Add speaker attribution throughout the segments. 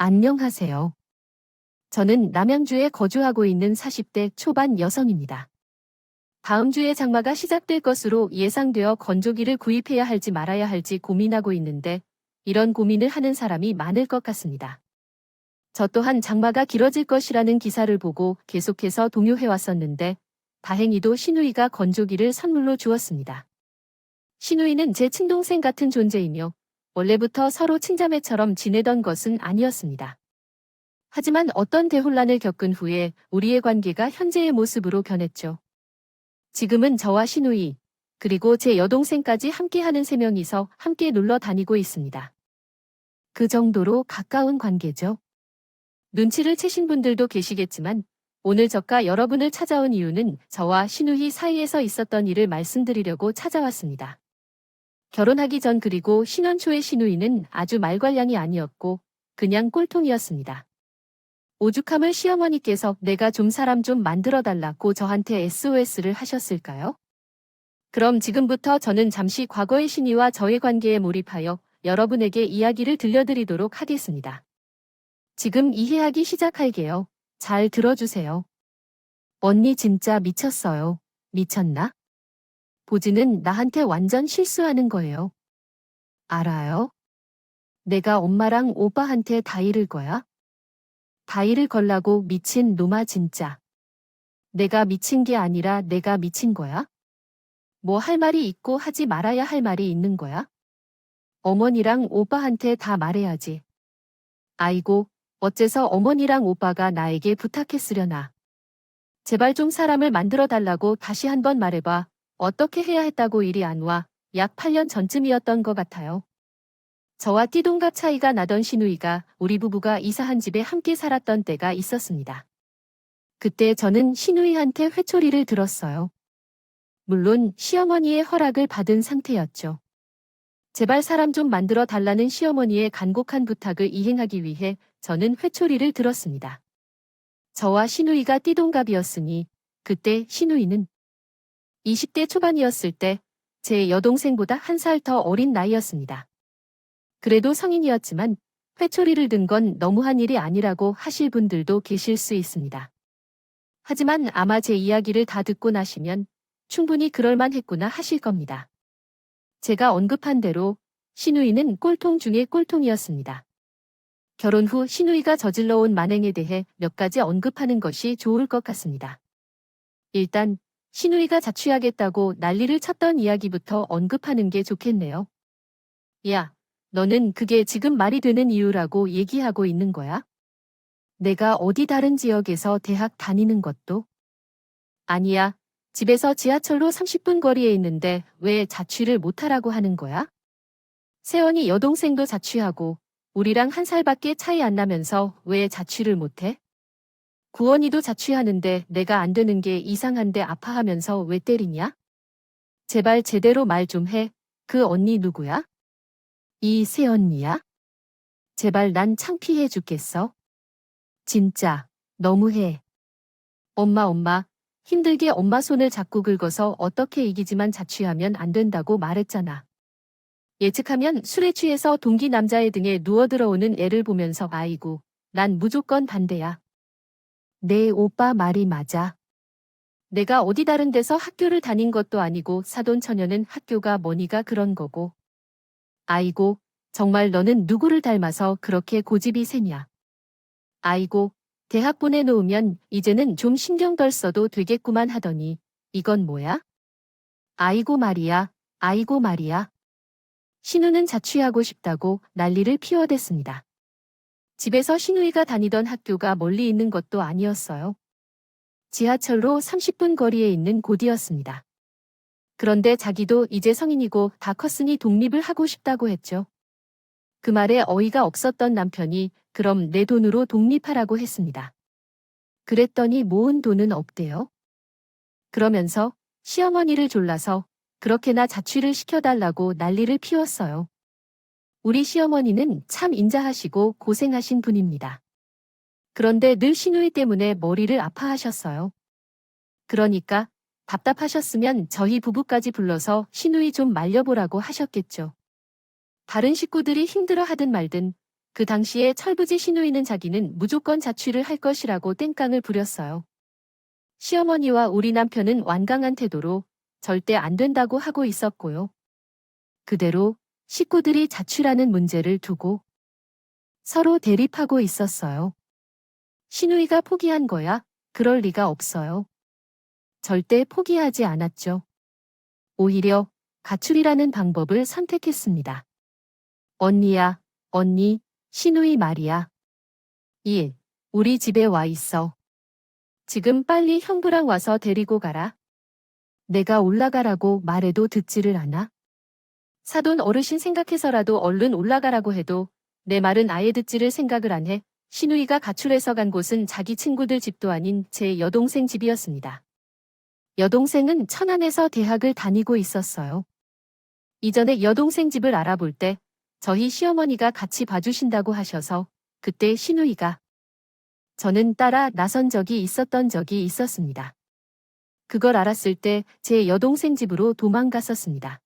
Speaker 1: 안녕하세요. 저는 남양주에 거주하고 있는 40대 초반 여성입니다. 다음 주에 장마가 시작될 것으로 예상되어 건조기를 구입해야 할지 말아야 할지 고민하고 있는데 이런 고민을 하는 사람이 많을 것 같습니다. 저 또한 장마가 길어질 것이라는 기사를 보고 계속해서 동요해왔었는데 다행히도 시누이가 건조기를 선물로 주었습니다. 시누이는 제 친동생 같은 존재이며 원래부터 서로 친자매처럼 지내던 것은 아니었습니다. 하지만 어떤 대혼란을 겪은 후에 우리의 관계가 현재의 모습으로 변했죠. 지금은 저와 시누이, 그리고 제 여동생까지 함께하는 3명이서 함께 놀러 다니고 있습니다. 그 정도로 가까운 관계죠. 눈치를 채신 분들도 계시겠지만 오늘 저가 여러분을 찾아온 이유는 저와 시누이 사이에서 있었던 일을 말씀드리려고 찾아왔습니다. 결혼하기 전 그리고 신혼 초의 시누이는 아주 말괄량이 아니었고 그냥 꼴통이었습니다. 오죽함을 시어머니께서 내가 좀 사람 좀 만들어달라고 저한테 SOS를 하셨을까요? 그럼 지금부터 저는 잠시 과거의 신이와 저의 관계에 몰입하여 여러분에게 이야기를 들려드리도록 하겠습니다. 지금 이해하기 시작할게요. 잘 들어주세요. 언니 진짜 미쳤어요. 미쳤나? 보지는 나한테 완전 실수하는 거예요. 알아요? 내가 엄마랑 오빠한테 다 잃을 거야? 다 잃을 걸라고 미친 놈아 진짜. 내가 미친 게 아니라 내가 미친 거야? 뭐 할 말이 있고 하지 말아야 할 말이 있는 거야? 어머니랑 오빠한테 다 말해야지. 아이고, 어째서 어머니랑 오빠가 나에게 부탁했으려나. 제발 좀 사람을 만들어 달라고 다시 한번 말해봐. 어떻게 해야 했다고 일이 안 와. 약 8년 전쯤이었던 것 같아요. 저와 띠동갑 차이가 나던 시누이가 우리 부부가 이사한 집에 함께 살았던 때가 있었습니다. 그때 저는 시누이한테 회초리를 들었어요. 물론 시어머니의 허락을 받은 상태였죠. 제발 사람 좀 만들어 달라는 시어머니의 간곡한 부탁을 이행하기 위해 저는 회초리를 들었습니다. 저와 시누이가 띠동갑이었으니 그때 시누이는 20대 초반이었을 때 제 여동생보다 1살 더 어린 나이였습니다. 그래도 성인이었지만 회초리를 든 건 너무한 일이 아니라고 하실 분들도 계실 수 있습니다. 하지만 아마 제 이야기를 다 듣고 나시면 충분히 그럴만했구나 하실 겁니다. 제가 언급한 대로 시누이는 꼴통 중에 꼴통이었습니다. 결혼 후 시누이가 저질러온 만행에 대해 몇 가지 언급하는 것이 좋을 것 같습니다. 일단 시누이가 자취하겠다고 난리를 쳤던 이야기부터 언급하는 게 좋겠네요. 야, 너는 그게 지금 말이 되는 이유라고 얘기하고 있는 거야? 내가 어디 다른 지역에서 대학 다니는 것도? 아니야. 집에서 지하철로 30분 거리에 있는데 왜 자취를 못하라고 하는 거야? 세연이 여동생도 자취하고 우리랑 1살밖에 차이 안 나면서 왜 자취를 못해? 구원이도 자취하는데 내가 안 되는 게 이상한데 아파하면서 왜 때리냐? 제발 제대로 말 좀 해. 그 언니 누구야? 이 새언니야? 제발 난 창피해 죽겠어. 진짜 너무해. 엄마 힘들게 엄마 손을 잡고 긁어서 어떻게 이기지만 자취하면 안 된다고 말했잖아. 예측하면 술에 취해서 동기 남자의 등에 누워들어오는 애를 보면서 아이고, 난 무조건 반대야. 내 오빠 말이 맞아. 내가 어디 다른 데서 학교를 다닌 것도 아니고 사돈처녀는 학교가 뭐니가 그런 거고. 아이고, 정말 너는 누구를 닮아서 그렇게 고집이 세냐. 아이고, 대학 보내놓으면 이제는 좀 신경 덜 써도 되겠구만 하더니 이건 뭐야? 아이고 말이야, 아이고 말이야. 신우는 자취하고 싶다고 난리를 피워댔습니다. 집에서 신우이가 다니던 학교가 멀리 있는 것도 아니었어요. 지하철로 30분 거리에 있는 곳이었습니다. 그런데 자기도 이제 성인이고 다 컸으니 독립을 하고 싶다고 했죠. 그 말에 어이가 없었던 남편이 그럼 내 돈으로 독립하라고 했습니다. 그랬더니 모은 돈은 없대요. 그러면서 시어머니를 졸라서 그렇게나 자취를 시켜달라고 난리를 피웠어요. 우리 시어머니는 참 인자하시고 고생하신 분입니다. 그런데 늘 시누이 때문에 머리를 아파하셨어요. 그러니까 답답하셨으면 저희 부부까지 불러서 시누이 좀 말려보라고 하셨겠죠. 다른 식구들이 힘들어 하든 말든 그 당시에 철부지 신우이는 자기는 무조건 자취를 할 것이라고 땡깡을 부렸어요. 시어머니와 우리 남편은 완강한 태도로 절대 안 된다고 하고 있었고요. 그대로 식구들이 자취라는 문제를 두고 서로 대립하고 있었어요. 신우이가 포기한 거야? 그럴 리가 없어요. 절대 포기하지 않았죠. 오히려 가출이라는 방법을 선택했습니다. 언니야, 언니, 신우이 말이야. 1. 우리 집에 와 있어. 지금 빨리 형부랑 와서 데리고 가라. 내가 올라가라고 말해도 듣지를 않아. 사돈 어르신 생각해서라도 얼른 올라가라고 해도 내 말은 아예 듣지를 생각을 안 해. 신우이가 가출해서 간 곳은 자기 친구들 집도 아닌 제 여동생 집이었습니다. 여동생은 천안에서 대학을 다니고 있었어요. 이전에 여동생 집을 알아볼 때 저희 시어머니가 같이 봐주신다고 하셔서 그때 신우이가 저는 따라 나선 적이 있었습니다. 그걸 알았을 때 제 여동생 집으로 도망갔었습니다.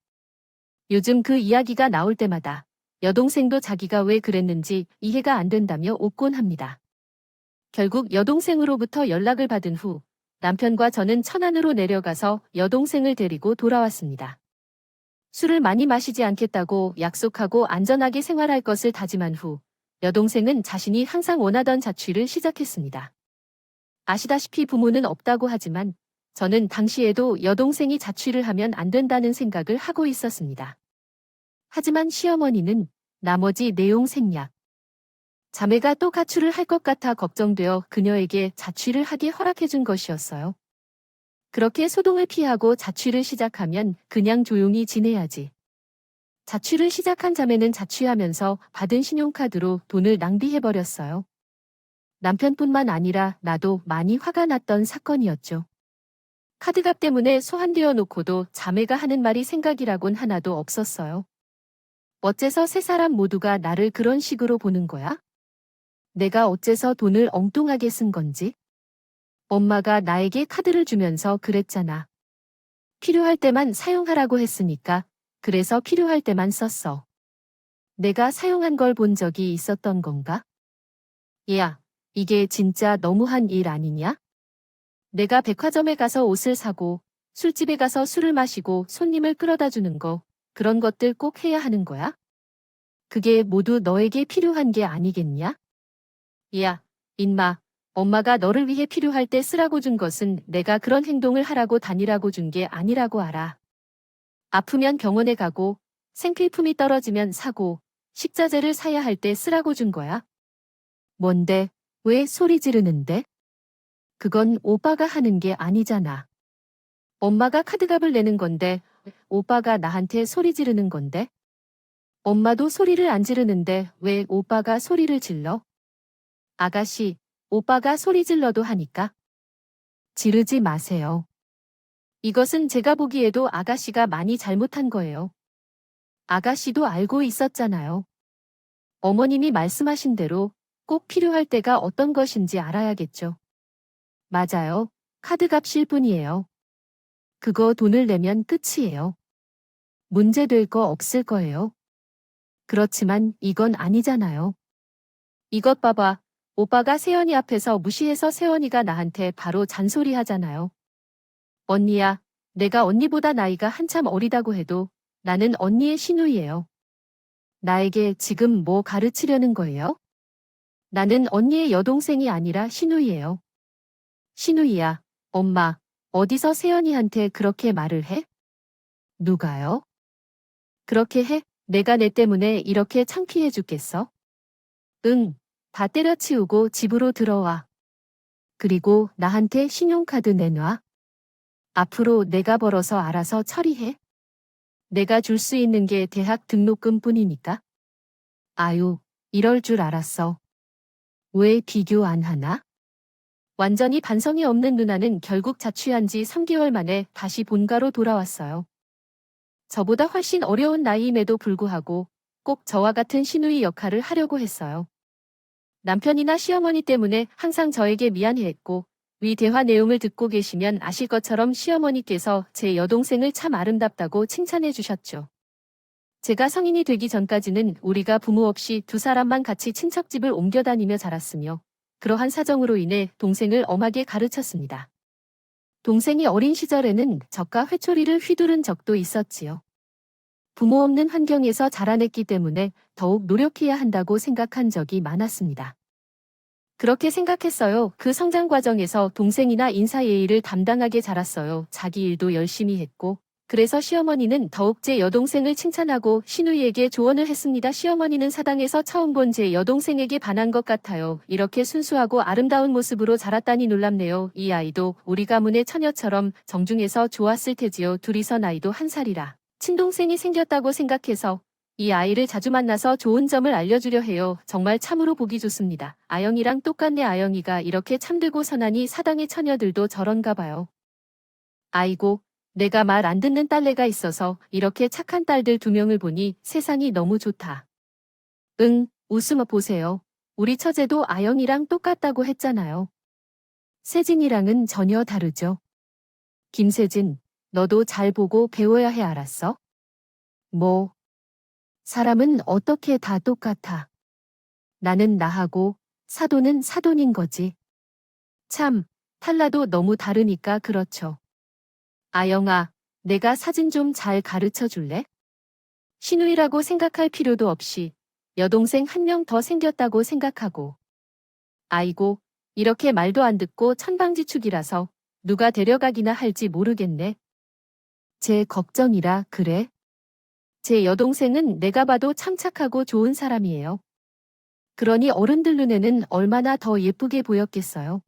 Speaker 1: 요즘 그 이야기가 나올 때마다 여동생도 자기가 왜 그랬는지 이해가 안 된다며 옥곤 합니다. 결국 여동생으로부터 연락을 받은 후 남편과 저는 천안으로 내려가서 여동생을 데리고 돌아왔습니다. 술을 많이 마시지 않겠다고 약속하고 안전하게 생활할 것을 다짐한 후 여동생은 자신이 항상 원하던 자취를 시작했습니다. 아시다시피 부모는 없다고 하지만 저는 당시에도 여동생이 자취를 하면 안 된다는 생각을 하고 있었습니다. 하지만 시어머니는 나머지 내용 생략. 자매가 또 가출을 할 것 같아 걱정되어 그녀에게 자취를 하게 허락해준 것이었어요. 그렇게 소동을 피하고 자취를 시작하면 그냥 조용히 지내야지. 자취를 시작한 자매는 자취하면서 받은 신용카드로 돈을 낭비해버렸어요. 남편뿐만 아니라 나도 많이 화가 났던 사건이었죠. 카드값 때문에 소환되어 놓고도 자매가 하는 말이 생각이라곤 하나도 없었어요. 어째서 세 사람 모두가 나를 그런 식으로 보는 거야? 내가 어째서 돈을 엉뚱하게 쓴 건지? 엄마가 나에게 카드를 주면서 그랬잖아. 필요할 때만 사용하라고 했으니까 그래서 필요할 때만 썼어. 내가 사용한 걸 본 적이 있었던 건가? 야, 이게 진짜 너무한 일 아니냐? 내가 백화점에 가서 옷을 사고 술집에 가서 술을 마시고 손님을 끌어다 주는 거, 그런 것들 꼭 해야 하는 거야? 그게 모두 너에게 필요한 게 아니겠냐? 야, 인마, 엄마가 너를 위해 필요할 때 쓰라고 준 것은 내가 그런 행동을 하라고 다니라고 준 게 아니라고 알아. 아프면 병원에 가고 생필품이 떨어지면 사고 식자재를 사야 할 때 쓰라고 준 거야. 뭔데? 왜 소리 지르는데? 그건 오빠가 하는 게 아니잖아. 엄마가 카드값을 내는 건데 오빠가 나한테 소리 지르는 건데? 엄마도 소리를 안 지르는데 왜 오빠가 소리를 질러? 아가씨, 오빠가 소리 질러도 하니까. 지르지 마세요. 이것은 제가 보기에도 아가씨가 많이 잘못한 거예요. 아가씨도 알고 있었잖아요. 어머님이 말씀하신 대로 꼭 필요할 때가 어떤 것인지 알아야겠죠. 맞아요. 카드값일 뿐이에요. 그거 돈을 내면 끝이에요. 문제될 거 없을 거예요. 그렇지만 이건 아니잖아요. 이것 봐봐. 오빠가 세연이 앞에서 무시해서 세연이가 나한테 바로 잔소리 하잖아요. 언니야, 내가 언니보다 나이가 한참 어리다고 해도 나는 언니의 시누이예요. 나에게 지금 뭐 가르치려는 거예요? 나는 언니의 여동생이 아니라 시누이예요. 시누이야, 엄마, 어디서 세연이한테 그렇게 말을 해? 누가요? 그렇게 해? 내가 내 때문에 이렇게 창피해 죽겠어? 응, 다 때려치우고 집으로 들어와. 그리고 나한테 신용카드 내놔. 앞으로 내가 벌어서 알아서 처리해. 내가 줄 수 있는 게 대학 등록금 뿐이니까. 아유, 이럴 줄 알았어. 왜 비교 안 하나? 완전히 반성이 없는 누나는 결국 자취한 지 3개월 만에 다시 본가로 돌아왔어요. 저보다 훨씬 어려운 나이임에도 불구하고 꼭 저와 같은 시누이 역할을 하려고 했어요. 남편이나 시어머니 때문에 항상 저에게 미안해했고 위 대화 내용을 듣고 계시면 아실 것처럼 시어머니께서 제 여동생을 참 아름답다고 칭찬해 주셨죠. 제가 성인이 되기 전까지는 우리가 부모 없이 두 사람만 같이 친척집을 옮겨 다니며 자랐으며 그러한 사정으로 인해 동생을 엄하게 가르쳤습니다. 동생이 어린 시절에는 젖과 회초리를 휘두른 적도 있었지요. 부모 없는 환경에서 자라냈기 때문에 더욱 노력해야 한다고 생각한 적이 많았습니다. 그렇게 생각했어요. 그 성장 과정에서 동생이나 인사 예의를 담당하게 자랐어요. 자기 일도 열심히 했고, 그래서 시어머니는 더욱 제 여동생을 칭찬하고 시누이에게 조언을 했습니다. 시어머니는 사당에서 처음 본 제 여동생에게 반한 것 같아요. 이렇게 순수하고 아름다운 모습으로 자랐다니 놀랍네요. 이 아이도 우리 가문의 처녀처럼 정중해서 좋았을 테지요. 둘이서 나이도 1살이라. 친동생이 생겼다고 생각해서 이 아이를 자주 만나서 좋은 점을 알려주려 해요. 정말 참으로 보기 좋습니다. 아영이랑 똑같네. 아영이가 이렇게 참되고 선하니 사당의 처녀들도 저런가 봐요. 아이고, 내가 말 안 듣는 딸내가 있어서 이렇게 착한 딸들 2명을 보니 세상이 너무 좋다. 응, 웃음 보세요. 우리 처제도 아영이랑 똑같다고 했잖아요. 세진이랑은 전혀 다르죠. 김세진, 너도 잘 보고 배워야 해. 알았어? 뭐, 사람은 어떻게 다 똑같아. 나는 나하고 사돈은 사돈인 거지. 참, 탈라도 너무 다르니까 그렇죠. 아영아, 내가 사진 좀 잘 가르쳐 줄래? 시누이라고 생각할 필요도 없이 여동생 1명 더 생겼다고 생각하고. 아이고, 이렇게 말도 안 듣고 천방지축이라서 누가 데려가기나 할지 모르겠네. 제 걱정이라 그래? 제 여동생은 내가 봐도 참 착하고 좋은 사람이에요. 그러니 어른들 눈에는 얼마나 더 예쁘게 보였겠어요.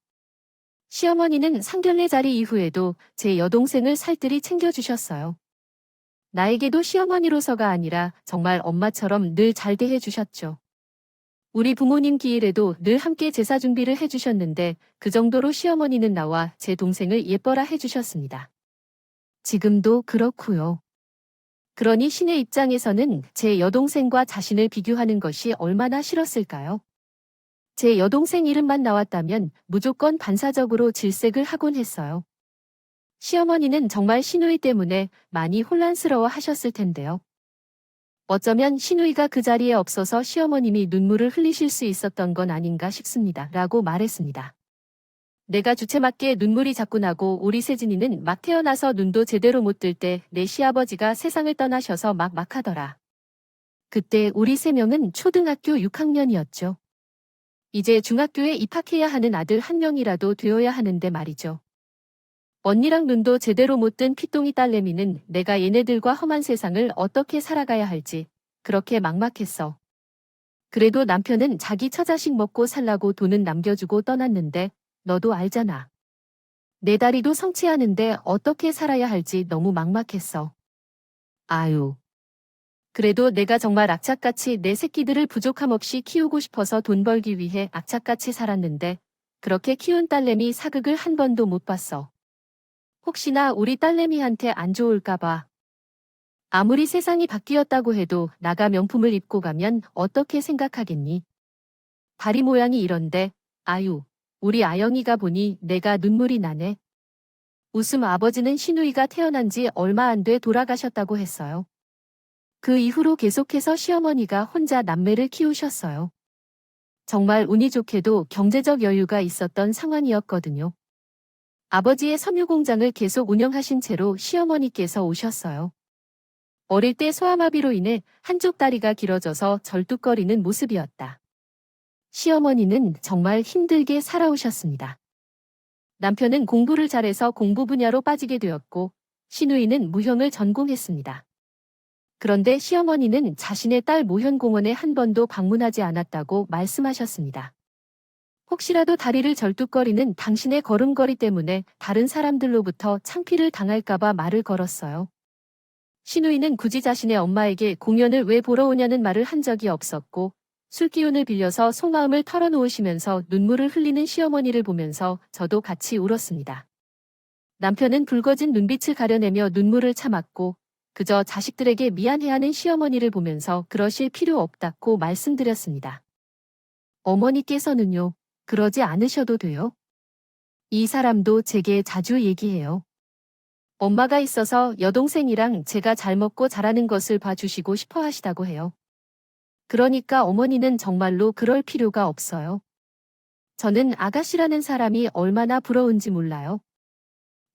Speaker 1: 시어머니는 상견례 자리 이후에도 제 여동생을 살뜰히 챙겨주셨어요. 나에게도 시어머니로서가 아니라 정말 엄마처럼 늘 잘 대해주셨죠. 우리 부모님 기일에도 늘 함께 제사 준비를 해주셨는데 그 정도로 시어머니는 나와 제 동생을 예뻐라 해주셨습니다. 지금도 그렇고요. 그러니 신의 입장에서는 제 여동생과 자신을 비교하는 것이 얼마나 싫었을까요? 제 여동생 이름만 나왔다면 무조건 반사적으로 질색을 하곤 했어요. 시어머니는 정말 시누이 때문에 많이 혼란스러워 하셨을 텐데요. 어쩌면 시누이가 그 자리에 없어서 시어머님이 눈물을 흘리실 수 있었던 건 아닌가 싶습니다. 라고 말했습니다. 내가 주체맞게 눈물이 자꾸 나고 우리 세진이는 막 태어나서 눈도 제대로 못 뜰 때 내 시아버지가 세상을 떠나셔서 막 하더라. 그때 우리 3명은 초등학교 6학년이었죠. 이제 중학교에 입학해야 하는 아들 1명이라도 되어야 하는데 말이죠. 언니랑 눈도 제대로 못 뜬 피똥이 딸내미는 내가 얘네들과 험한 세상을 어떻게 살아가야 할지 그렇게 막막했어. 그래도 남편은 자기 처자식 먹고 살라고 돈은 남겨주고 떠났는데 너도 알잖아. 내 다리도 성취하는데 어떻게 살아야 할지 너무 막막했어. 아유. 그래도 내가 정말 악착같이 내 새끼들을 부족함 없이 키우고 싶어서 돈 벌기 위해 악착같이 살았는데 그렇게 키운 딸내미 사극을 한 번도 못 봤어. 혹시나 우리 딸내미한테 안 좋을까봐. 아무리 세상이 바뀌었다고 해도 나가 명품을 입고 가면 어떻게 생각하겠니? 다리 모양이 이런데 아유. 우리 아영이가 보니 내가 눈물이 나네. 웃음 아버지는 시누이가 태어난 지 얼마 안 돼 돌아가셨다고 했어요. 그 이후로 계속해서 시어머니가 혼자 남매를 키우셨어요. 정말 운이 좋게도 경제적 여유가 있었던 상황이었거든요. 아버지의 섬유 공장을 계속 운영하신 채로 시어머니께서 오셨어요. 어릴 때 소아마비로 인해 한쪽 다리가 길어져서 절뚝거리는 모습이었다. 시어머니는 정말 힘들게 살아오셨습니다. 남편은 공부를 잘해서 공부 분야로 빠지게 되었고 시누이는 무형을 전공했습니다. 그런데 시어머니는 자신의 딸 모현공원에 한 번도 방문하지 않았다고 말씀하셨습니다. 혹시라도 다리를 절뚝거리는 당신의 걸음걸이 때문에 다른 사람들로부터 창피를 당할까봐 말을 걸었어요. 시누이는 굳이 자신의 엄마에게 공연을 왜 보러 오냐는 말을 한 적이 없었고 술기운을 빌려서 속마음을 털어놓으시면서 눈물을 흘리는 시어머니를 보면서 저도 같이 울었습니다. 남편은 붉어진 눈빛을 가려내며 눈물을 참았고 그저 자식들에게 미안해하는 시어머니를 보면서 그러실 필요 없다고 말씀드렸습니다. 어머니께서는요, 그러지 않으셔도 돼요. 이 사람도 제게 자주 얘기해요. 엄마가 있어서 여동생이랑 제가 잘 먹고 자라는 것을 봐주시고 싶어 하시다고 해요. 그러니까 어머니는 정말로 그럴 필요가 없어요. 저는 아가씨라는 사람이 얼마나 부러운지 몰라요.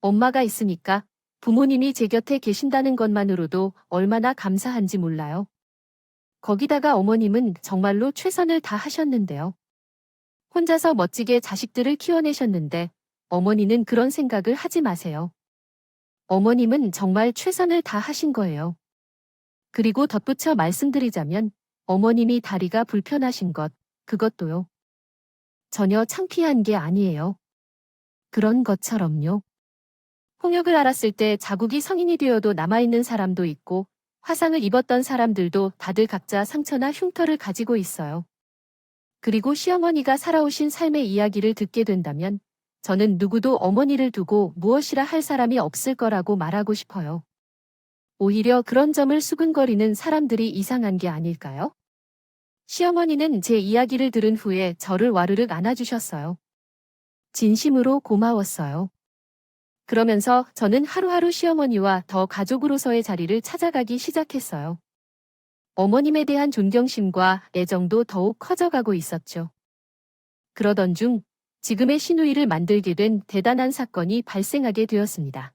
Speaker 1: 엄마가 있으니까 부모님이 제 곁에 계신다는 것만으로도 얼마나 감사한지 몰라요. 거기다가 어머님은 정말로 최선을 다하셨는데요. 혼자서 멋지게 자식들을 키워내셨는데 어머니는 그런 생각을 하지 마세요. 어머님은 정말 최선을 다하신 거예요. 그리고 덧붙여 말씀드리자면 어머님이 다리가 불편하신 것, 그것도요. 전혀 창피한 게 아니에요. 그런 것처럼요. 홍역을 앓았을 때 자국이 성인이 되어도 남아있는 사람도 있고 화상을 입었던 사람들도 다들 각자 상처나 흉터를 가지고 있어요. 그리고 시어머니가 살아오신 삶의 이야기를 듣게 된다면 저는 누구도 어머니를 두고 무엇이라 할 사람이 없을 거라고 말하고 싶어요. 오히려 그런 점을 수근거리는 사람들이 이상한 게 아닐까요? 시어머니는 제 이야기를 들은 후에 저를 와르륵 안아주셨어요. 진심으로 고마웠어요. 그러면서 저는 하루하루 시어머니와 더 가족으로서의 자리를 찾아가기 시작했어요. 어머님에 대한 존경심과 애정도 더욱 커져가고 있었죠. 그러던 중 지금의 시누이를 만들게 된 대단한 사건이 발생하게 되었습니다.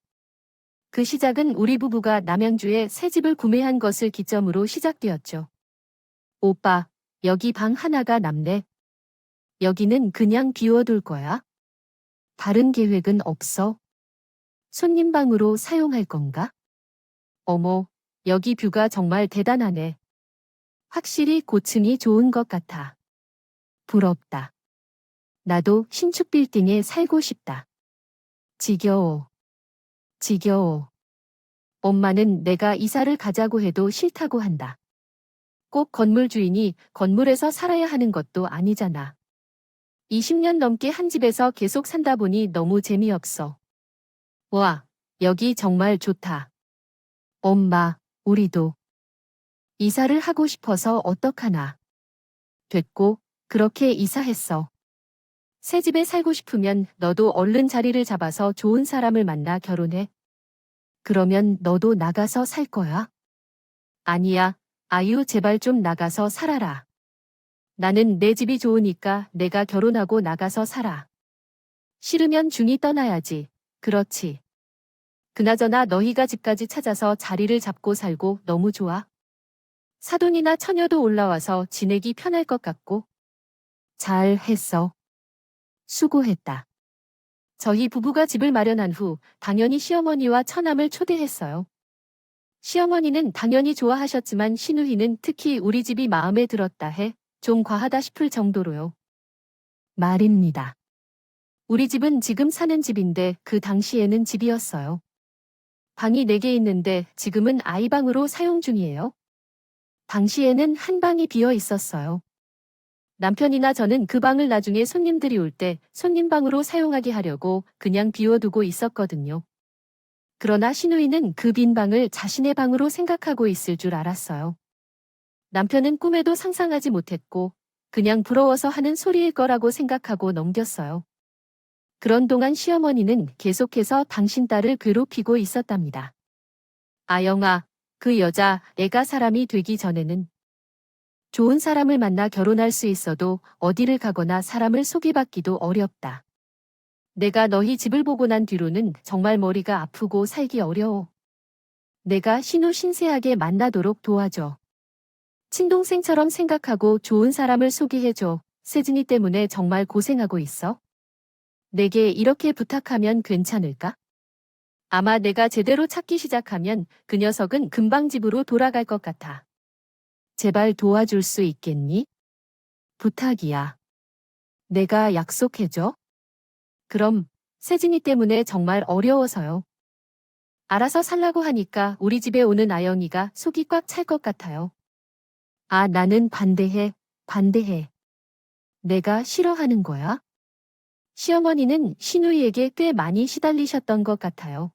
Speaker 1: 그 시작은 우리 부부가 남양주에 새 집을 구매한 것을 기점으로 시작되었죠. 오빠, 여기 방 하나가 남네. 여기는 그냥 비워둘 거야? 다른 계획은 없어? 손님 방으로 사용할 건가? 어머, 여기 뷰가 정말 대단하네. 확실히 고층이 좋은 것 같아. 부럽다. 나도 신축 빌딩에 살고 싶다. 지겨워. 지겨워. 엄마는 내가 이사를 가자고 해도 싫다고 한다. 꼭 건물 주인이 건물에서 살아야 하는 것도 아니잖아. 20년 넘게 한 집에서 계속 산다 보니 너무 재미없어. 와, 여기 정말 좋다. 엄마, 우리도 이사를 하고 싶어서 어떡하나. 됐고, 그렇게 이사했어. 새 집에 살고 싶으면 너도 얼른 자리를 잡아서 좋은 사람을 만나 결혼해. 그러면 너도 나가서 살 거야? 아니야, 아유 제발 좀 나가서 살아라. 나는 내 집이 좋으니까 내가 결혼하고 나가서 살아. 싫으면 중이 떠나야지. 그렇지. 그나저나 너희가 집까지 찾아서 자리를 잡고 살고 너무 좋아. 사돈이나 처녀도 올라와서 지내기 편할 것 같고. 잘 했어. 수고했다. 저희 부부가 집을 마련한 후 당연히 시어머니와 처남을 초대했어요. 시어머니는 당연히 좋아하셨지만 시누이는 특히 우리 집이 마음에 들었다 해 좀 과하다 싶을 정도로요. 말입니다. 우리 집은 지금 사는 집인데 그 당시에는 집이었어요. 방이 4개 있는데 지금은 아이방으로 사용 중이에요. 당시에는 한 방이 비어 있었어요. 남편이나 저는 그 방을 나중에 손님들이 올 때 손님방으로 사용하게 하려고 그냥 비워두고 있었거든요. 그러나 시누이는 그 빈 방을 자신의 방으로 생각하고 있을 줄 알았어요. 남편은 꿈에도 상상하지 못했고 그냥 부러워서 하는 소리일 거라고 생각하고 넘겼어요. 그런 동안 시어머니는 계속해서 당신 딸을 괴롭히고 있었답니다. 아영아, 그 여자 애가 사람이 되기 전에는 좋은 사람을 만나 결혼할 수 있어도 어디를 가거나 사람을 소개받기도 어렵다. 내가 너희 집을 보고 난 뒤로는 정말 머리가 아프고 살기 어려워. 내가 신우 신세하게 만나도록 도와줘. 친동생처럼 생각하고 좋은 사람을 소개해줘. 세진이 때문에 정말 고생하고 있어. 내게 이렇게 부탁하면 괜찮을까? 아마 내가 제대로 찾기 시작하면 그 녀석은 금방 집으로 돌아갈 것 같아. 제발 도와줄 수 있겠니? 부탁이야. 내가 약속해줘. 그럼 세진이 때문에 정말 어려워서요. 알아서 살라고 하니까 우리 집에 오는 아영이가 속이 꽉 찰 것 같아요. 아, 나는 반대해, 반대해. 내가 싫어하는 거야? 시어머니는 시누이에게 꽤 많이 시달리셨던 것 같아요.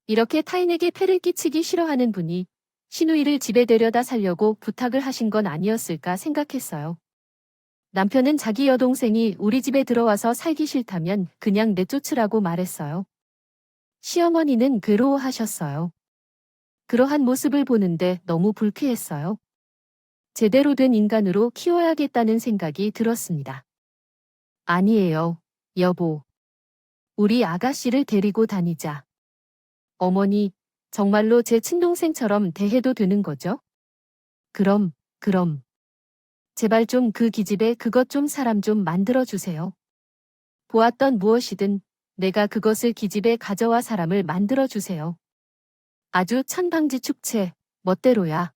Speaker 1: 이렇게 타인에게 폐를 끼치기 싫어하는 분이 시누이를 집에 데려다 살려고 부탁을 하신 건 아니었을까 생각했어요. 남편은 자기 여동생이 우리 집에 들어와서 살기 싫다면 그냥 내쫓으라고 말했어요. 시어머니는 괴로워하셨어요. 그러한 모습을 보는데 너무 불쾌했어요. 제대로 된 인간으로 키워야겠다는 생각이 들었습니다. 아니에요, 여보. 우리 아가씨를 데리고 다니자. 어머니, 정말로 제 친동생처럼 대해도 되는 거죠? 그럼. 제발 좀 그 기집애 그것 좀 사람 좀 만들어 주세요. 보았던 무엇이든 내가 그것을 기집애 가져와 사람을 만들어 주세요. 아주 천방지 축제, 멋대로야.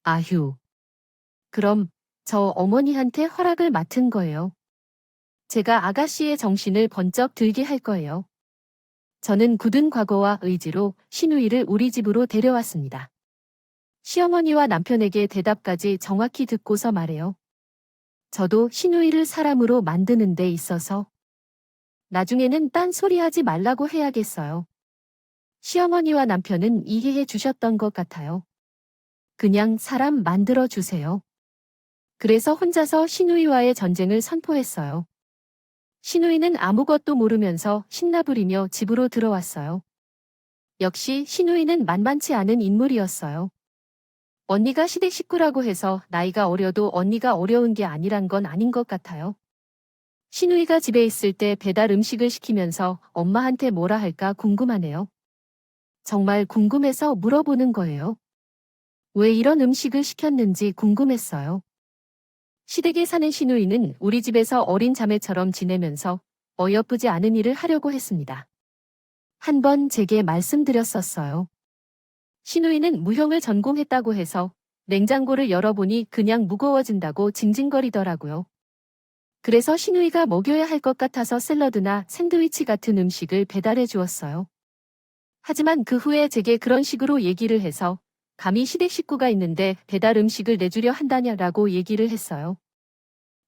Speaker 1: 아휴. 그럼 저 어머니한테 허락을 맡은 거예요. 제가 아가씨의 정신을 번쩍 들게 할 거예요. 저는 굳은 과거와 의지로 신우이를 우리 집으로 데려왔습니다. 시어머니와 남편에게 대답까지 정확히 듣고서 말해요. 저도 신우이를 사람으로 만드는 데 있어서 나중에는 딴 소리 하지 말라고 해야겠어요. 시어머니와 남편은 이해해 주셨던 것 같아요. 그냥 사람 만들어 주세요. 그래서 혼자서 신우이와의 전쟁을 선포했어요. 신우이는 아무것도 모르면서 신나부리며 집으로 들어왔어요. 역시 신우이는 만만치 않은 인물이었어요. 언니가 시댁 식구라고 해서 나이가 어려도 언니가 어려운 게 아니란 건 아닌 것 같아요. 신우이가 집에 있을 때 배달 음식을 시키면서 엄마한테 뭐라 할까 궁금하네요. 정말 궁금해서 물어보는 거예요. 왜 이런 음식을 시켰는지 궁금했어요. 시댁에 사는 신우이는 우리 집에서 어린 자매처럼 지내면서 어여쁘지 않은 일을 하려고 했습니다. 한 번 제게 말씀드렸었어요. 신우이는 무형을 전공했다고 해서 냉장고를 열어보니 그냥 무거워진다고 징징거리더라고요. 그래서 신우이가 먹여야 할 것 같아서 샐러드나 샌드위치 같은 음식을 배달해 주었어요. 하지만 그 후에 제게 그런 식으로 얘기를 해서 감히 시댁 식구가 있는데 배달 음식을 내주려 한다냐라고 얘기를 했어요.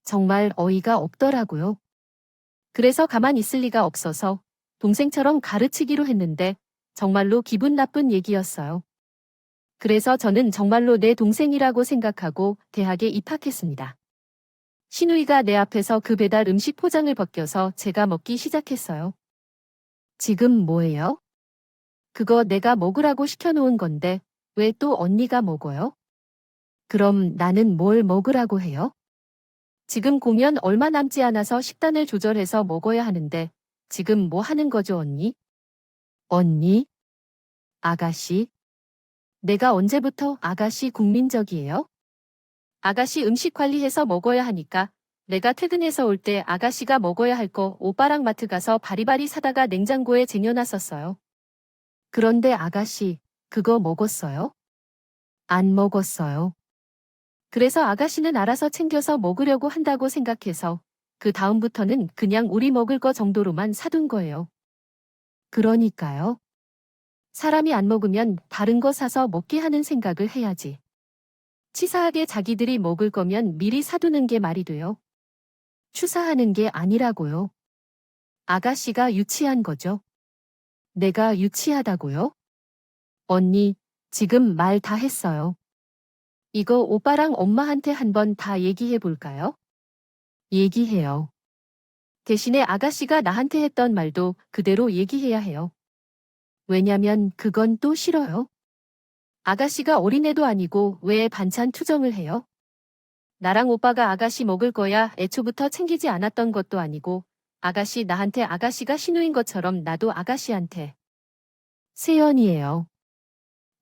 Speaker 1: 정말 어이가 없더라고요. 그래서 가만 있을 리가 없어서 동생처럼 가르치기로 했는데 정말로 기분 나쁜 얘기였어요. 그래서 저는 정말로 내 동생이라고 생각하고 대학에 입학했습니다. 신우이가 내 앞에서 그 배달 음식 포장을 벗겨서 제가 먹기 시작했어요. 지금 뭐예요? 그거 내가 먹으라고 시켜놓은 건데 왜 또 언니가 먹어요? 그럼 나는 뭘 먹으라고 해요? 지금 공연 얼마 남지 않아서 식단을 조절해서 먹어야 하는데 지금 뭐 하는 거죠, 언니? 언니? 아가씨? 내가 언제부터 아가씨 국민적이에요? 아가씨 음식 관리해서 먹어야 하니까 내가 퇴근해서 올 때 아가씨가 먹어야 할 거 오빠랑 마트 가서 바리바리 사다가 냉장고에 쟁여놨었어요. 그런데 아가씨, 그거 먹었어요? 안 먹었어요. 그래서 아가씨는 알아서 챙겨서 먹으려고 한다고 생각해서 그 다음부터는 그냥 우리 먹을 거 정도로만 사둔 거예요. 그러니까요. 사람이 안 먹으면 다른 거 사서 먹게 하는 생각을 해야지. 치사하게 자기들이 먹을 거면 미리 사두는 게 말이 돼요. 추사하는 게 아니라고요. 아가씨가 유치한 거죠. 내가 유치하다고요? 언니, 지금 말 다 했어요. 이거 오빠랑 엄마한테 한번 다 얘기해 볼까요? 얘기해요. 대신에 아가씨가 나한테 했던 말도 그대로 얘기해야 해요. 왜냐면 그건 또 싫어요. 아가씨가 어린애도 아니고 왜 반찬 투정을 해요? 나랑 오빠가 아가씨 먹을 거야 애초부터 챙기지 않았던 것도 아니고 아가씨 나한테 아가씨가 신우인 것처럼 나도 아가씨한테. 세연이에요.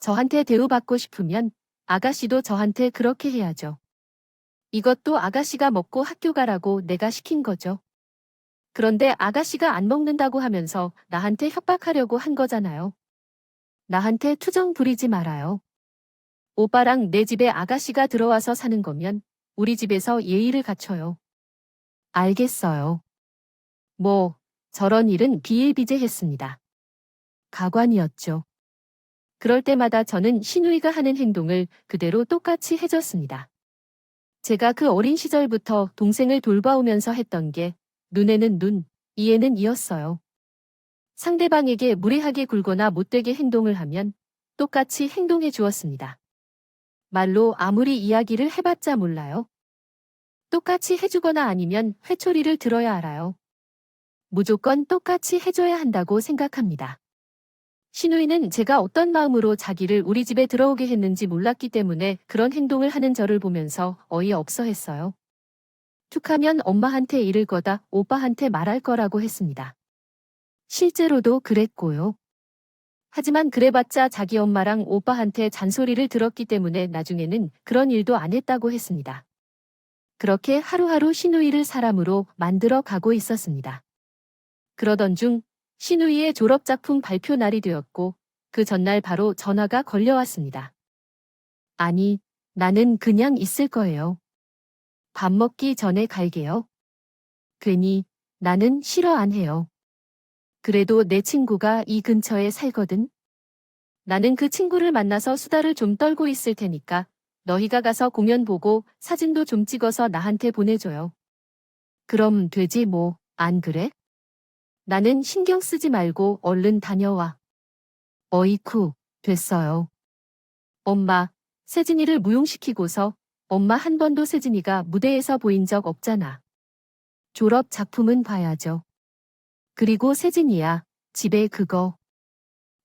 Speaker 1: 저한테 대우받고 싶으면 아가씨도 저한테 그렇게 해야죠. 이것도 아가씨가 먹고 학교 가라고 내가 시킨 거죠. 그런데 아가씨가 안 먹는다고 하면서 나한테 협박하려고 한 거잖아요. 나한테 투정 부리지 말아요. 오빠랑 내 집에 아가씨가 들어와서 사는 거면 우리 집에서 예의를 갖춰요. 알겠어요. 뭐, 저런 일은 비일비재했습니다. 가관이었죠. 그럴 때마다 저는 신우이가 하는 행동을 그대로 똑같이 해줬습니다. 제가 그 어린 시절부터 동생을 돌봐오면서 했던 게 눈에는 눈, 이에는 이였어요. 상대방에게 무례하게 굴거나 못되게 행동을 하면 똑같이 행동해 주었습니다. 말로 아무리 이야기를 해봤자 몰라요. 똑같이 해주거나 아니면 회초리를 들어야 알아요. 무조건 똑같이 해줘야 한다고 생각합니다. 신우이는 제가 어떤 마음으로 자기를 우리 집에 들어오게 했는지 몰랐기 때문에 그런 행동을 하는 저를 보면서 어이없어 했어요. 툭하면 엄마한테 이를 거다 오빠한테 말할 거라고 했습니다. 실제로도 그랬고요. 하지만 그래봤자 자기 엄마랑 오빠한테 잔소리를 들었기 때문에 나중에는 그런 일도 안 했다고 했습니다. 그렇게 하루하루 신우이를 사람으로 만들어 가고 있었습니다. 그러던 중 신우이의 졸업작품 발표 날이 되었고 그 전날 바로 전화가 걸려왔습니다. 아니, 나는 그냥 있을 거예요. 밥 먹기 전에 갈게요. 괜히 나는 싫어 안 해요. 그래도 내 친구가 이 근처에 살거든. 나는 그 친구를 만나서 수다를 좀 떨고 있을 테니까 너희가 가서 공연 보고 사진도 좀 찍어서 나한테 보내줘요. 그럼 되지 뭐, 안 그래? 나는 신경 쓰지 말고 얼른 다녀와. 어이쿠, 됐어요. 엄마, 세진이를 무용시키고서 엄마 한 번도 세진이가 무대에서 보인 적 없잖아. 졸업 작품은 봐야죠. 그리고 세진이야, 집에 그거.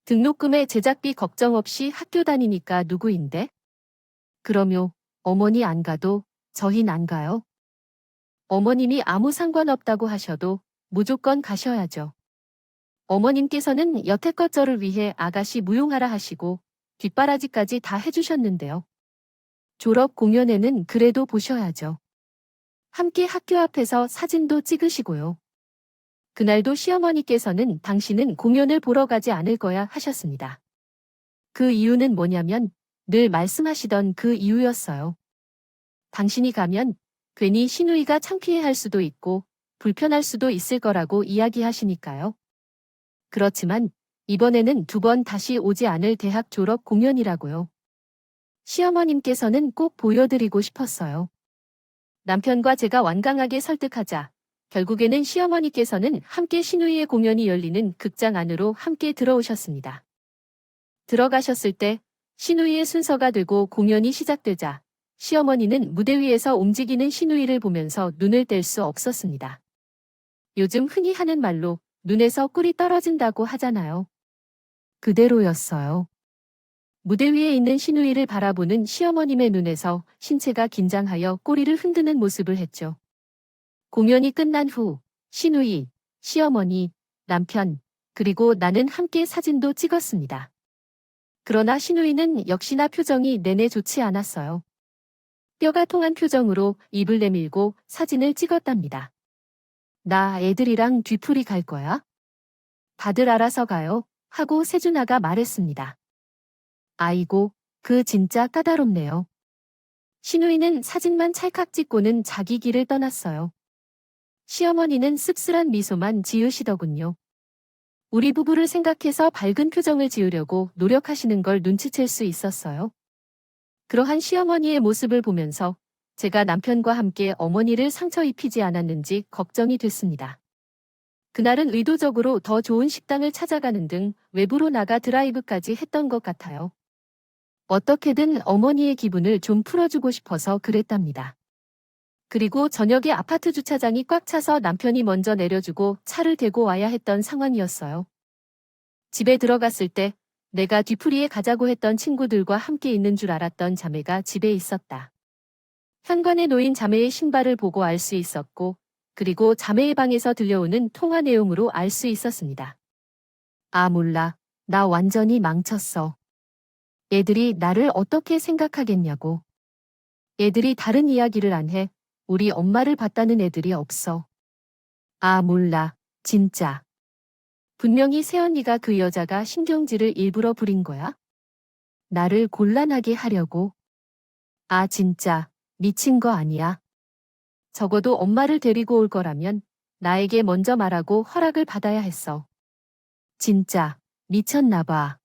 Speaker 1: 등록금에 제작비 걱정 없이 학교 다니니까 누구인데? 그럼요, 어머니 안 가도 저흰 안 가요. 어머님이 아무 상관없다고 하셔도 무조건 가셔야죠. 어머님께서는 여태껏 저를 위해 아가씨 무용하라 하시고 뒷바라지까지 다 해주셨는데요. 졸업 공연에는 그래도 보셔야죠. 함께 학교 앞에서 사진도 찍으시고요. 그날도 시어머니께서는 당신은 공연을 보러 가지 않을 거야 하셨습니다. 그 이유는 뭐냐면 늘 말씀하시던 그 이유였어요. 당신이 가면 괜히 신우이가 창피해할 수도 있고 불편할 수도 있을 거라고 이야기하시니까요. 그렇지만 이번에는 2번 다시 오지 않을 대학 졸업 공연이라고요. 시어머님께서는 꼭 보여드리고 싶었어요. 남편과 제가 완강하게 설득하자 결국에는 시어머니께서는 함께 신우이의 공연이 열리는 극장 안으로 함께 들어오셨습니다. 들어가셨을 때 신우이의 순서가 되고 공연이 시작되자 시어머니는 무대 위에서 움직이는 신우이를 보면서 눈을 뗄 수 없었습니다. 요즘 흔히 하는 말로 눈에서 꿀이 떨어진다고 하잖아요. 그대로였어요. 무대 위에 있는 신우이를 바라보는 시어머님의 눈에서 신체가 긴장하여 꼬리를 흔드는 모습을 했죠. 공연이 끝난 후 신우이, 시어머니, 남편, 그리고 나는 함께 사진도 찍었습니다. 그러나 신우이는 역시나 표정이 내내 좋지 않았어요. 뼈가 통한 표정으로 입을 내밀고 사진을 찍었답니다. 나 애들이랑 뒤풀이 갈 거야? 다들 알아서 가요. 하고 세준아가 말했습니다. 아이고, 그 진짜 까다롭네요. 신우이는 사진만 찰칵 찍고는 자기 길을 떠났어요. 시어머니는 씁쓸한 미소만 지으시더군요. 우리 부부를 생각해서 밝은 표정을 지으려고 노력하시는 걸 눈치챌 수 있었어요. 그러한 시어머니의 모습을 보면서 제가 남편과 함께 어머니를 상처 입히지 않았는지 걱정이 됐습니다. 그날은 의도적으로 더 좋은 식당을 찾아가는 등 외부로 나가 드라이브까지 했던 것 같아요. 어떻게든 어머니의 기분을 좀 풀어주고 싶어서 그랬답니다. 그리고 저녁에 아파트 주차장이 꽉 차서 남편이 먼저 내려주고 차를 대고 와야 했던 상황이었어요. 집에 들어갔을 때 내가 뒤풀이에 가자고 했던 친구들과 함께 있는 줄 알았던 자매가 집에 있었다. 현관에 놓인 자매의 신발을 보고 알 수 있었고, 그리고 자매의 방에서 들려오는 통화 내용으로 알 수 있었습니다. 아, 몰라. 나 완전히 망쳤어. 애들이 나를 어떻게 생각하겠냐고. 애들이 다른 이야기를 안 해. 우리 엄마를 봤다는 애들이 없어. 아, 몰라. 진짜. 분명히 새언니가 그 여자가 신경질을 일부러 부린 거야? 나를 곤란하게 하려고. 아, 진짜. 미친 거 아니야. 적어도 엄마를 데리고 올 거라면 나에게 먼저 말하고 허락을 받아야 했어. 진짜. 미쳤나 봐.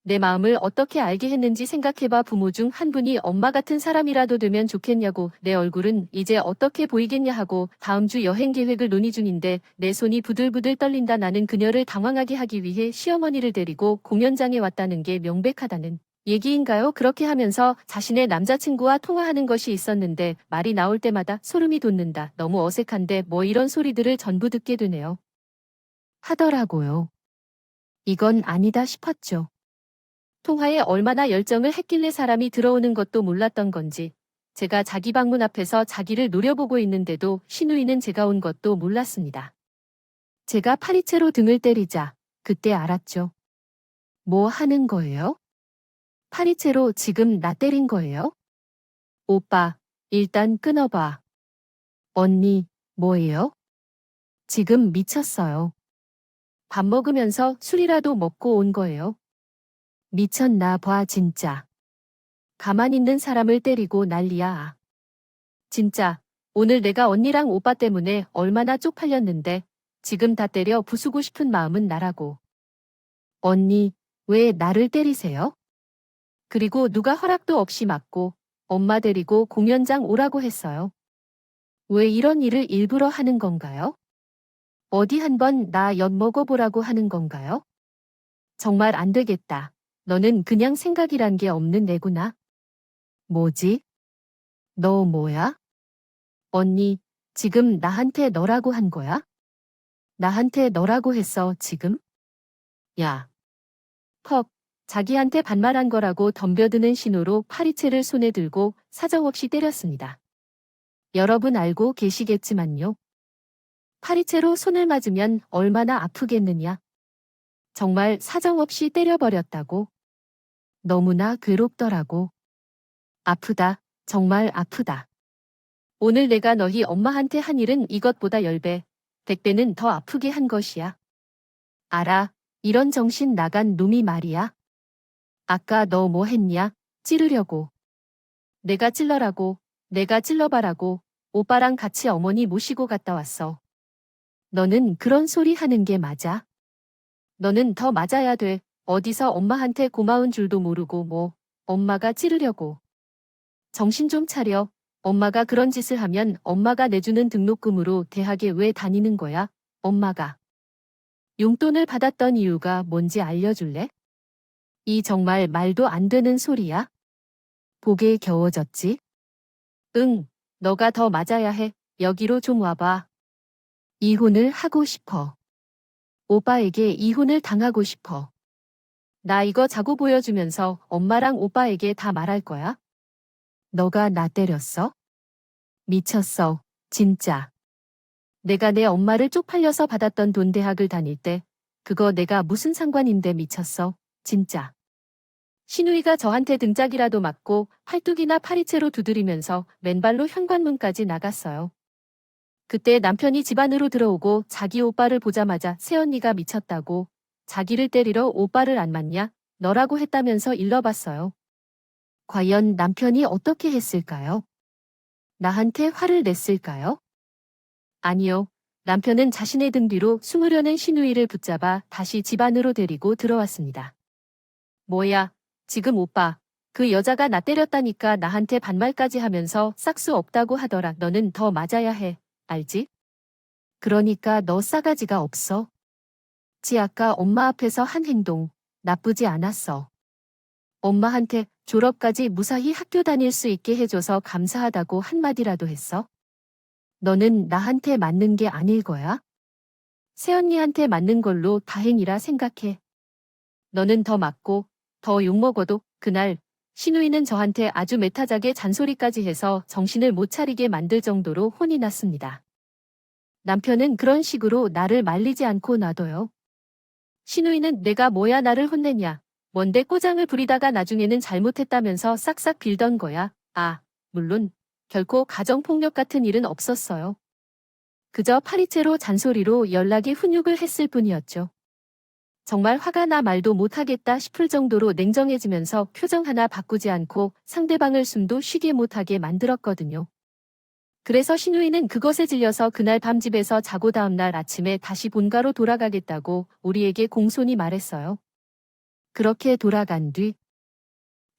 Speaker 1: 내 마음을 어떻게 알게 했는지 생각해봐. 부모 중 한 분이 엄마 같은 사람이라도 되면 좋겠냐고. 내 얼굴은 이제 어떻게 보이겠냐 하고 다음 주 여행 계획을 논의 중인데 내 손이 부들부들 떨린다. 나는 그녀를 당황하게 하기 위해 시어머니를 데리고 공연장에 왔다는 게 명백하다는 얘기인가요? 그렇게 하면서 자신의 남자친구와 통화하는 것이 있었는데 말이 나올 때마다 소름이 돋는다. 너무 어색한데 뭐 이런 소리들을 전부 듣게 되네요. 하더라고요. 이건 아니다 싶었죠. 통화에 얼마나 열정을 했길래 사람이 들어오는 것도 몰랐던 건지 제가 자기 방문 앞에서 자기를 노려보고 있는데도 신우이는 제가 온 것도 몰랐습니다. 제가 파리채로 등을 때리자 그때 알았죠. 뭐 하는 거예요? 파리채로 지금 나 때린 거예요? 오빠, 일단 끊어봐. 언니, 뭐예요? 지금 미쳤어요. 밥 먹으면서 술이라도 먹고 온 거예요. 미쳤나 봐 진짜. 가만히 있는 사람을 때리고 난리야. 진짜 오늘 내가 언니랑 오빠 때문에 얼마나 쪽팔렸는데 지금 다 때려 부수고 싶은 마음은 나라고. 언니, 왜 나를 때리세요? 그리고 누가 허락도 없이 맞고 엄마 데리고 공연장 오라고 했어요. 왜 이런 일을 일부러 하는 건가요? 어디 한번 나 엿 먹어보라고 하는 건가요? 정말 안 되겠다. 너는 그냥 생각이란 게 없는 애구나. 뭐지? 너 뭐야? 언니, 지금 나한테 너라고 한 거야? 나한테 너라고 했어, 지금? 야. 퍽. 자기한테 반말한 거라고 덤벼드는 신호로 파리채를 손에 들고 사정없이 때렸습니다. 여러분 알고 계시겠지만요. 파리채로 손을 맞으면 얼마나 아프겠느냐. 정말 사정없이 때려버렸다고. 너무나 괴롭더라고. 아프다. 정말 아프다. 오늘 내가 너희 엄마한테 한 일은 이것보다 10배, 100배는 더 아프게 한 것이야. 알아. 이런 정신 나간 놈이 말이야. 아까 너 뭐 했냐? 찌르려고. 내가 찔러라고. 내가 찔러봐라고. 오빠랑 같이 어머니 모시고 갔다 왔어. 너는 그런 소리 하는 게 맞아? 너는 더 맞아야 돼. 어디서 엄마한테 고마운 줄도 모르고 뭐. 엄마가 찌르려고. 정신 좀 차려. 엄마가 그런 짓을 하면 엄마가 내주는 등록금으로 대학에 왜 다니는 거야? 엄마가. 용돈을 받았던 이유가 뭔지 알려줄래? 이 정말 말도 안 되는 소리야? 보게 겨워졌지? 응, 너가 더 맞아야 해. 여기로 좀 와봐. 이혼을 하고 싶어. 오빠에게 이혼을 당하고 싶어. 나 이거 자고 보여주면서 엄마랑 오빠에게 다 말할 거야. 너가 나 때렸어? 미쳤어, 진짜. 내가 내 엄마를 쪽팔려서 받았던 돈 대학을 다닐 때 그거 내가 무슨 상관인데 미쳤어, 진짜. 신우이가 저한테 등짝이라도 맞고 팔뚝이나 파리채로 두드리면서 맨발로 현관문까지 나갔어요. 그때 남편이 집 안으로 들어오고 자기 오빠를 보자마자 새언니가 미쳤다고 자기를 때리러 오빠를 안 맞냐? 너라고 했다면서 일러봤어요. 과연 남편이 어떻게 했을까요? 나한테 화를 냈을까요? 아니요. 남편은 자신의 등 뒤로 숨으려는 신우이를 붙잡아 다시 집 안으로 데리고 들어왔습니다. 뭐야, 지금 오빠. 그 여자가 나 때렸다니까 나한테 반말까지 하면서 싹수 없다고 하더라. 너는 더 맞아야 해. 알지? 그러니까 너 싸가지가 없어. 지 아까 엄마 앞에서 한 행동 나쁘지 않았어. 엄마한테 졸업까지 무사히 학교 다닐 수 있게 해줘서 감사하다고 한마디라도 했어? 너는 나한테 맞는 게 아닐 거야? 새언니한테 맞는 걸로 다행이라 생각해. 너는 더 맞고 더 욕먹어도 그날 신우이는 저한테 아주 매타작에 잔소리까지 해서 정신을 못 차리게 만들 정도로 혼이 났습니다. 남편은 그런 식으로 나를 말리지 않고 놔둬요. 신우이는 내가 뭐야 나를 혼내냐. 뭔데 꼬장을 부리다가 나중에는 잘못했다면서 싹싹 빌던 거야. 아, 물론 결코 가정폭력 같은 일은 없었어요. 그저 파리채로 잔소리로 연락이 훈육을 했을 뿐이었죠. 정말 화가 나 말도 못하겠다 싶을 정도로 냉정해지면서 표정 하나 바꾸지 않고 상대방을 숨도 쉬게 못하게 만들었거든요. 그래서 신우이는 그것에 질려서 그날 밤 집에서 자고 다음날 아침에 다시 본가로 돌아가겠다고 우리에게 공손히 말했어요. 그렇게 돌아간 뒤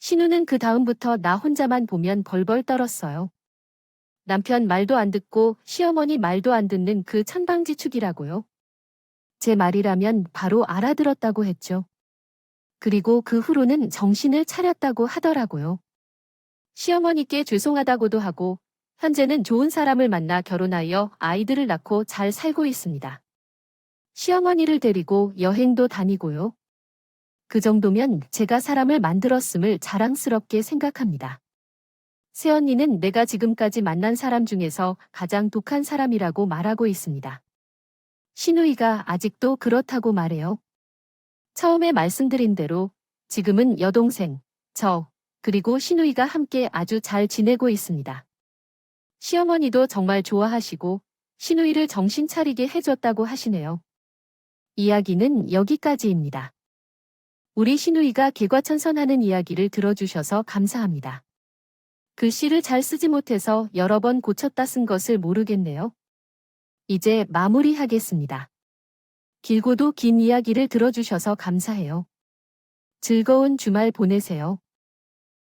Speaker 1: 신우는 그 다음부터 나 혼자만 보면 벌벌 떨었어요. 남편 말도 안 듣고 시어머니 말도 안 듣는 그 천방지축이라고요. 제 말이라면 바로 알아들었다고 했죠. 그리고 그 후로는 정신을 차렸다고 하더라고요. 시어머니께 죄송하다고도 하고 현재는 좋은 사람을 만나 결혼하여 아이들을 낳고 잘 살고 있습니다. 시어머니를 데리고 여행도 다니고요. 그 정도면 제가 사람을 만들었음을 자랑스럽게 생각합니다. 새언니는 내가 지금까지 만난 사람 중에서 가장 독한 사람이라고 말하고 있습니다. 신우이가 아직도 그렇다고 말해요. 처음에 말씀드린 대로 지금은 여동생, 저, 그리고 신우이가 함께 아주 잘 지내고 있습니다. 시어머니도 정말 좋아하시고 신우이를 정신 차리게 해줬다고 하시네요. 이야기는 여기까지입니다. 우리 신우이가 개과천선하는 이야기를 들어주셔서 감사합니다. 글씨를 잘 쓰지 못해서 여러 번 고쳤다 쓴 것을 모르겠네요. 이제 마무리하겠습니다. 길고도 긴 이야기를 들어주셔서 감사해요. 즐거운 주말 보내세요.